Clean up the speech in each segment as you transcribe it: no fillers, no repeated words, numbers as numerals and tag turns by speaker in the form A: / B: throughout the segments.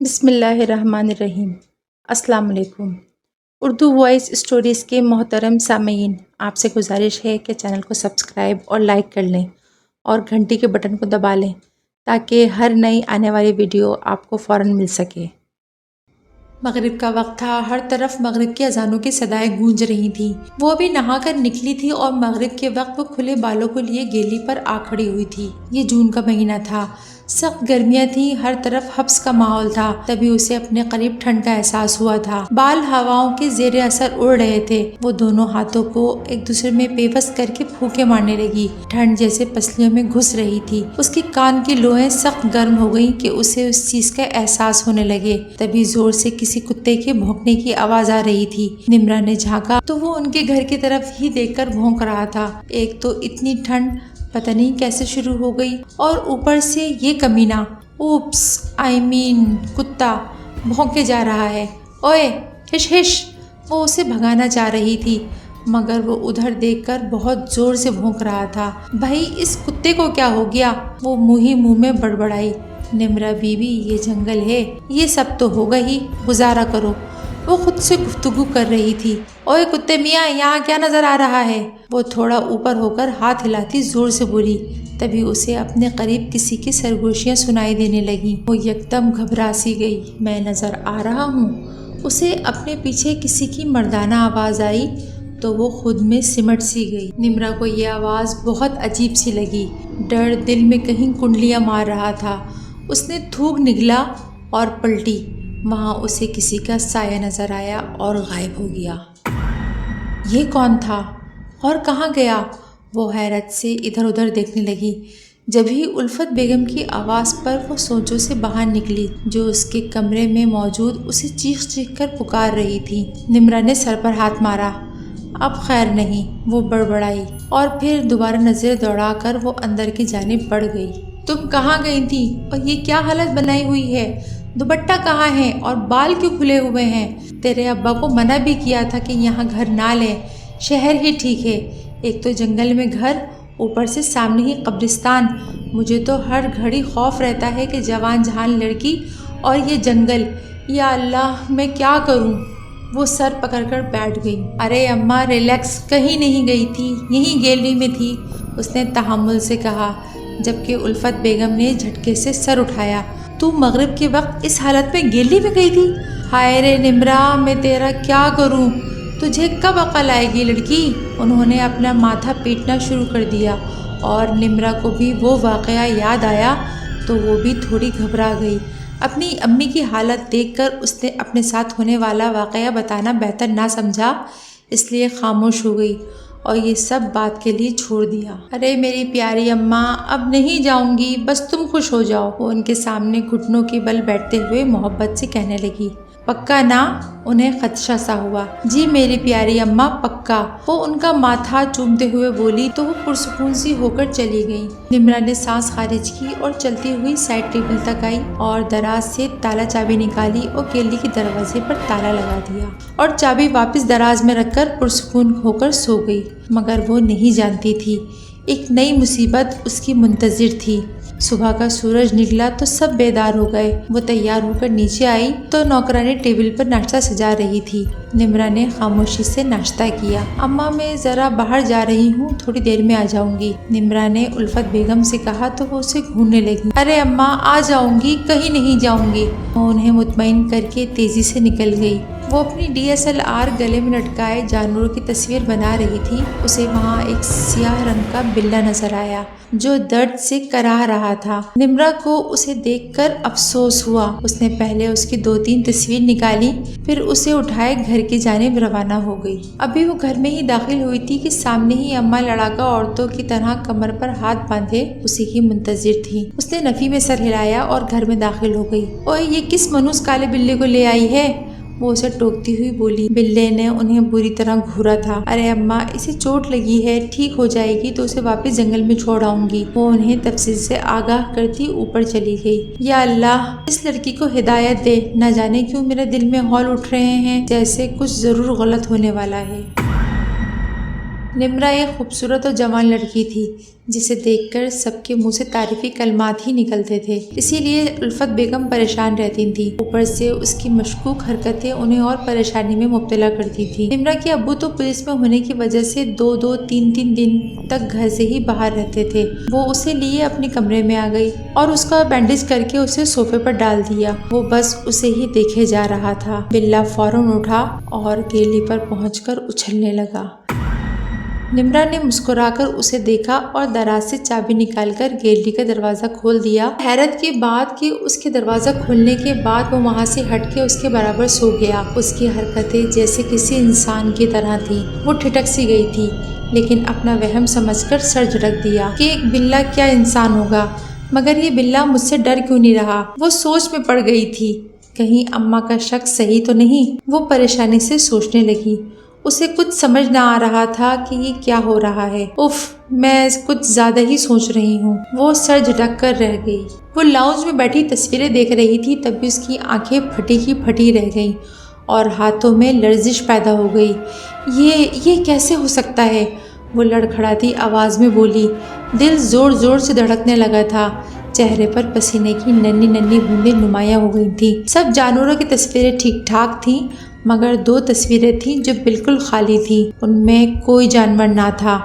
A: बिस्मिल्लाहिर्रहमानिर्रहीम। अस्सलाम वालेकुम। उर्दू वॉइस स्टोरीज़ के मोहतरम सामीन, आपसे गुजारिश है कि चैनल को सब्सक्राइब और लाइक कर लें और घंटी के बटन को दबा लें ताकि हर नई आने वाली वीडियो आपको फ़ौरन मिल सके। मगरिब का वक्त था। हर तरफ मगरिब की अजानों की सदाएं गूंज रही थीं। वो अभी नहाकर निकली थी और मगरिब के वक्त वो खुले बालों को लिए गेली पर आ खड़ी हुई थी। ये जून का महीना था। सख्त गर्मियाँ थी, हर तरफ हब्स का माहौल था। तभी उसे अपने करीब ठंड का एहसास हुआ था। बाल हवाओं के जेर असर उड़ रहे थे। वो दोनों हाथों को एक दूसरे में बेबस करके फूंके मारने लगी। ठंड जैसे पसलियों में घुस रही थी। उसकी कान की लोएं सख्त गर्म हो गईं कि उसे उस चीज का एहसास होने लगे। तभी जोर से किसी कुत्ते के भौंकने की आवाज आ रही थी। निम्रा ने झांका तो वो उनके घर की तरफ ही देखकर भौंक रहा था। एक तो इतनी ठंड पता नहीं कैसे शुरू हो गई और ऊपर से ये कमीना, उप्स आई मीन कुत्ता भौंके जा रहा है। ओए हिश हिश। वो उसे भगाना चाह रही थी मगर वो उधर देखकर बहुत जोर से भौंक रहा था। भाई इस कुत्ते को क्या हो गया? वो मुंह ही मुंह में बड़बड़ाई। निम्रा बीबी, ये जंगल है, ये सब तो होगा ही, गुजारा करो। वो खुद से गुफ्तगू कर रही थी। ओए कुत्ते मियाँ, यहाँ क्या नजर आ रहा है? वो थोड़ा ऊपर होकर हाथ हिलाती जोर से बोली। तभी उसे अपने करीब किसी की सरगोशियाँ सुनाई देने लगी। वो एकदम घबरा सी गई। मैं नजर आ रहा हूँ? उसे अपने पीछे किसी की मर्दाना आवाज आई तो वो खुद में सिमट सी गई। निम्रा को ये आवाज़ बहुत अजीब सी लगी। डर दिल में कहीं कुंडलियाँ मार रहा था। उसने थूक निगला और पलटी। वहाँ उसे किसी का साया नजर आया और गायब हो गया। ये कौन था और कहाँ गया? वो हैरत से इधर उधर देखने लगी। जब ही उल्फत बेगम की आवाज़ पर वो सोचों से बाहर निकली जो उसके कमरे में मौजूद उसे चीख चीख कर पुकार रही थी। निम्रा ने सर पर हाथ मारा। अब खैर नहीं, वो बड़बड़ाई और फिर दोबारा नजर दौड़ाकर वो अंदर की जानिब बढ़ गई। तुम कहाँ गई थी और ये क्या हालत बनाई हुई है? दुपट्टा कहाँ है और बाल क्यों खुले हुए हैं? तेरे अब्बा को मना भी किया था कि यहाँ घर ना लें, शहर ही ठीक है। एक तो जंगल में घर, ऊपर से सामने ही कब्रिस्तान। मुझे तो हर घड़ी खौफ रहता है कि जवान जहान लड़की और ये जंगल, या अल्लाह मैं क्या करूँ? वो सर पकड़कर बैठ गई। अरे अम्मा रिलैक्स, कहीं नहीं गई थी, यहीं गैलरी में थी, उसने तहम्मुल से कहा। जबकि उल्फत बेगम ने झटके से सर उठाया। तू मगरिब के वक्त इस हालत में गैलरी में गई थी? हाय रे निम्रा, मैं तेरा क्या करूं? तुझे कब अकल आएगी लड़की? उन्होंने अपना माथा पीटना शुरू कर दिया और निम्रा को भी वो वाक़या याद आया तो वो भी थोड़ी घबरा गई। अपनी अम्मी की हालत देखकर उसने अपने साथ होने वाला वाक़या बताना बेहतर ना समझा, इसलिए खामोश हो गई और ये सब बात के लिए छोड़ दिया। अरे मेरी प्यारी अम्मा, अब नहीं जाऊंगी, बस तुम खुश हो जाओ। वो उनके सामने घुटनों के बल बैठते हुए मोहब्बत से कहने लगी। पक्का ना? उन्हें खदशा सा हुआ। जी मेरी प्यारी अम्मा, पक्का। वो उनका माथा चूमते हुए बोली तो वो पुरसुकून सी होकर चली गई। निम्रा ने सांस खारिज की और चलती हुई साइड टेबल तक आई और दराज से ताला चाबी निकाली और गैलरी के दरवाजे पर ताला लगा दिया और चाबी वापस दराज में रखकर पुरसुकून होकर सो गई। मगर वो नहीं जानती थी एक नई मुसीबत उसकी मुंतजिर थी। सुबह का सूरज निकला तो सब बेदार हो गए। वो तैयार होकर नीचे आई तो नौकरानी टेबल पर नाश्ता सजा रही थी। निम्रा ने खामोशी से नाश्ता किया। अम्मा मैं ज़रा बाहर जा रही हूँ, थोड़ी देर में आ जाऊंगी, निम्रा ने उल्फत बेगम से कहा तो वो उसे घूरने लगी। अरे अम्मा आ जाऊंगी, कहीं नहीं जाऊंगी। वो उन्हें मुतमईन करके तेजी से निकल गई। वो अपनी DSLR गले में लटकाए जानवरों की तस्वीर बना रही थी। उसे वहाँ एक सियाह रंग का बिल्ला नजर आया जो दर्द से कराह रहा था। निम्रा को उसे देखकर अफसोस हुआ। उसने पहले उसकी 2-3 तस्वीर निकाली, फिर उसे उठाए घर की जानिब रवाना हो गई। अभी वो घर में ही दाखिल हुई थी कि सामने ही अम्मा लड़ाका औरतों की तरह कमर पर हाथ बांधे उसी की मुंतजिर थी। उसने नफी में सर हिलाया और घर में दाखिल हो गई। ओए ये किस मनूस काले बिल्ले को ले आई है? वो उसे टोकती हुई बोली। बिल्ले ने उन्हें बुरी तरह घूरा था। अरे अम्मा इसे चोट लगी है, ठीक हो जाएगी तो उसे वापस जंगल में छोड़ आऊंगी। वो उन्हें तफसील से आगाह करती ऊपर चली गई। या अल्लाह इस लड़की को हिदायत दे, न जाने क्यों मेरे दिल में हौल उठ रहे हैं जैसे कुछ जरूर गलत होने वाला है। निम्रा एक खूबसूरत और जवान लड़की थी जिसे देखकर सबके मुंह से तारीफी कलमात ही निकलते थे। इसीलिए उल्फत बेगम परेशान रहती थी। ऊपर से उसकी मशकूक हरकतें उन्हें और परेशानी में मुब्तला करती थी। निम्रा के अब्बू तो पुलिस में होने की वजह से 2-2, 3-3 दिन तक घर से ही बाहर रहते थे। वो उसे लिए अपने कमरे में आ गई और उसका बैंडेज करके उसे सोफे पर डाल दिया। वो बस उसे ही देखे जा रहा था। बिल्ला फौरन उठा और गेली पर पहुंचकर उछलने लगा। निम्रा ने मुस्कुराकर उसे देखा और दराज से चाबी निकालकर गैलरी का दरवाजा खोल दिया। हैरत की बात कि उसके दरवाजा खोलने के बाद वो वहाँ से हटके उसके बराबर सो गया। उसकी हरकतें जैसे किसी इंसान की तरह थी। वो ठिठक सी गई थी, लेकिन अपना वहम समझकर सर झटक दिया कि एक बिल्ला क्या इंसान होगा, मगर ये बिल्ला मुझसे डर क्यों नहीं रहा। वो सोच में पड़ गई थी, कहीं अम्मा का शक सही तो नहीं। वो परेशानी से सोचने लगी। उसे कुछ समझ न आ रहा था कि ये क्या हो रहा है। उफ, मैं कुछ ज्यादा ही सोच रही हूँ। वो सर झटक कर रह गई। वो लाउंज में बैठी तस्वीरें देख रही थी, तभी उसकी आंखें फटी की फटी रह गईं और हाथों में लर्जिश पैदा हो गई। ये कैसे हो सकता है? वो लड़खड़ाती आवाज में बोली। दिल जोर जोर से धड़कने लगा था। चेहरे पर पसीने की नन्ही नन्ही बूंदें नुमायां हो गई थी। सब जानवरों की तस्वीरें ठीक ठाक थीं, मगर 2 तस्वीरें थीं जो बिल्कुल खाली थी। उनमें कोई जानवर ना था।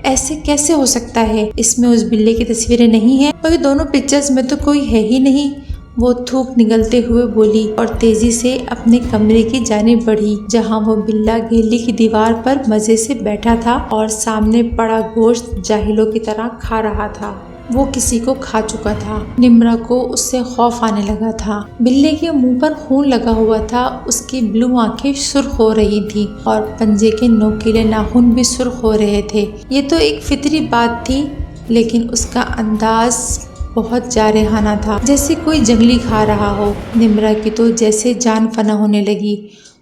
A: ऐसे कैसे हो सकता है? इसमें उस बिल्ले की तस्वीरें नहीं है, और दोनों पिक्चर्स में तो कोई है ही नहीं। वो थूक निगलते हुए बोली और तेजी से अपने कमरे की जानिब बढ़ी, जहाँ वो बिल्ला गैलरी की दीवार पर मजे से बैठा था और सामने पड़ा गोश्त जाहिलों की तरह खा रहा था। वो किसी को खा चुका था। निम्रा को उससे खौफ आने लगा था। बिल्ले के मुंह पर खून लगा हुआ था। उसकी ब्लू आंखें सुर्ख हो रही थी और पंजे के नोकीले नाखून भी सुर्ख हो रहे थे। ये तो एक फितरी बात थी, लेकिन उसका अंदाज बहुत जारहाना था, जैसे कोई जंगली खा रहा हो। निम्रा की तो जैसे जान फना होने लगी।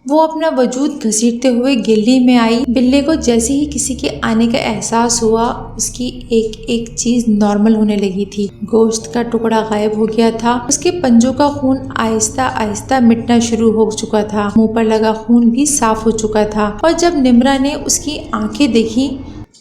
A: वो अपना वजूद घसीटते हुए गैलरी में आई। बिल्ले को जैसे ही किसी के आने का एहसास हुआ, उसकी एक एक चीज नॉर्मल होने लगी थी। गोश्त का टुकड़ा गायब हो गया था। उसके पंजों का खून आहिस्ता आहिस्ता मिटना शुरू हो चुका था। मुंह पर लगा खून भी साफ हो चुका था। और जब निम्रा ने उसकी आंखें देखी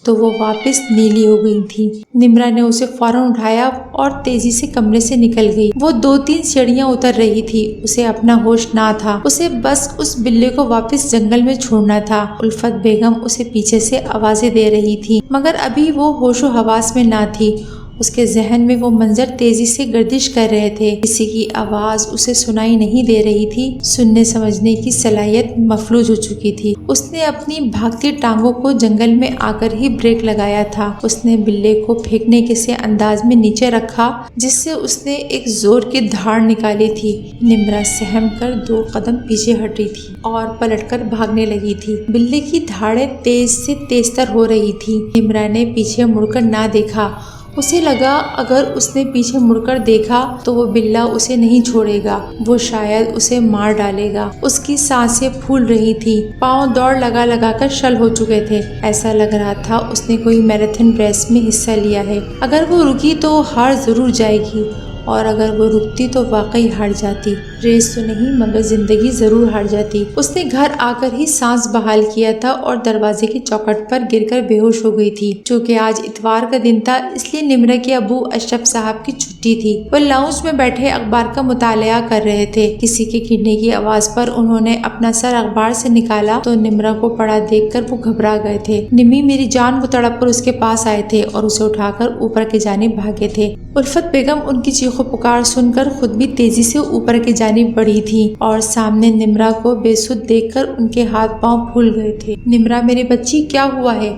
A: तो वो वापस नीली हो गई थी। निम्रा ने उसे फौरन उठाया और तेजी से कमरे से निकल गई। वो 2-3 सीढ़ियां उतर रही थी। उसे अपना होश ना था। उसे बस उस बिल्ले को वापस जंगल में छोड़ना था। उल्फत बेगम उसे पीछे से आवाजें दे रही थी, मगर अभी वो होशो हवास में ना थी। उसके जहन में वो मंजर तेजी से गर्दिश कर रहे थे। किसी की आवाज उसे सुनाई नहीं दे रही थी। सुनने समझने की सलाहियत मफलूज हो चुकी थी। उसने अपनी भागती टांगों को जंगल में आकर ही ब्रेक लगाया था। उसने बिल्ले को फेंकने के से अंदाज में नीचे रखा, जिससे उसने एक जोर की धाड़ निकाली थी। निम्रा सहम कर 2 कदम पीछे हटी थी और पलटकर भागने लगी थी। बिल्ले की धाड़ें तेज से तेजतर हो रही थी। निम्रा ने पीछे मुड़कर ना देखा। उसे लगा अगर उसने पीछे मुड़कर देखा तो वो बिल्ला उसे नहीं छोड़ेगा। वो शायद उसे मार डालेगा। उसकी सांसें फूल रही थी। पाँव दौड़ लगा लगा कर शल हो चुके थे। ऐसा लग रहा था उसने कोई मैराथन रेस में हिस्सा लिया है। अगर वो रुकी तो हार जरूर जाएगी, और अगर वो रुकती तो वाकई हार जाती। रेस तो नहीं, मगर जिंदगी जरूर हार जाती। उसने घर आकर ही सांस बहाल किया था और दरवाजे की चौखट पर गिरकर बेहोश हो गई थी। चूँकि आज इतवार का दिन था, इसलिए निम्रा के अबू अशरफ साहब की छुट्टी थी। वो लाउंज में बैठे अखबार का मुतालिया कर रहे थे। किसी के गिरने की आवाज पर उन्होंने अपना सर अखबार से निकाला तो निम्रा को पड़ा देखकर वो घबरा गए थे। निमी मेरी जान, वो तड़प कर उसके पास आए थे और उसे उठाकर ऊपर की जानिब भागे थे। उल्फत बेगम उनकी चीखों पुकार सुनकर खुद भी तेजी से ऊपर की जानिब बढ़ी थी और सामने निम्रा को बेसुध देखकर उनके हाथ पांव फूल गए थे। निम्रा मेरी बच्ची, क्या हुआ है?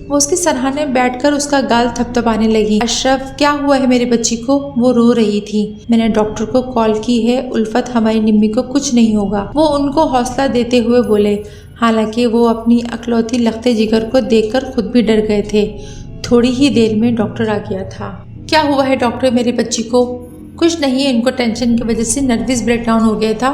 A: वो उसके सरहाने बैठकर उसका गाल थपथपाने लगी। अशरफ, क्या हुआ है मेरी बच्ची को? वो रो रही थी। मैंने डॉक्टर को कॉल की है उल्फत, हमारी निम्मी को कुछ नहीं होगा, वो उनको हौसला देते हुए बोले। हालांकि वो अपनी अकलौती लखते जिगर को देखकर खुद भी डर गए थे। थोड़ी ही देर में डॉक्टर आ गया था। क्या हुआ है डॉक्टर मेरी बच्ची को? कुछ नहीं है, इनको टेंशन की वजह से नर्वस ब्रेकडाउन हो गया था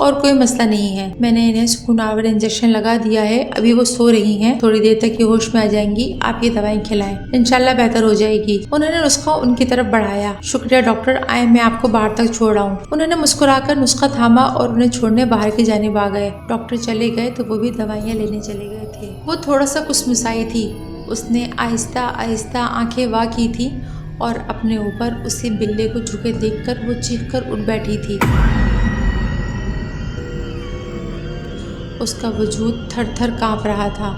A: और कोई मसला नहीं है। मैंने इन्हें सुकूनावर इंजेक्शन लगा दिया है। अभी वो सो रही हैं, थोड़ी देर तक ये होश में आ जाएंगी। आप ये दवाएं खिलाएं, इंशाल्लाह बेहतर हो जाएगी। उन्होंने नुस्खा उनकी तरफ बढ़ाया। शुक्रिया डॉक्टर, आए मैं आपको बाहर तक छोड़ आऊँ। उन्होंने मुस्कुराकर नुस्खा थामा और उन्हें छोड़ने बाहर की जानिब आ गए। डॉक्टर चले गए तो वो भी दवाइयाँ लेने चले गए थे। वो थोड़ा सा कुसमुसाई थी। उसने आहिस्ता आहिस्ता आंखें वाह की थी और अपने ऊपर उसी बिल्ली को झुके देखकर वो चीखकर उठ बैठी थी। उसका वजूद थर थर काँप रहा था।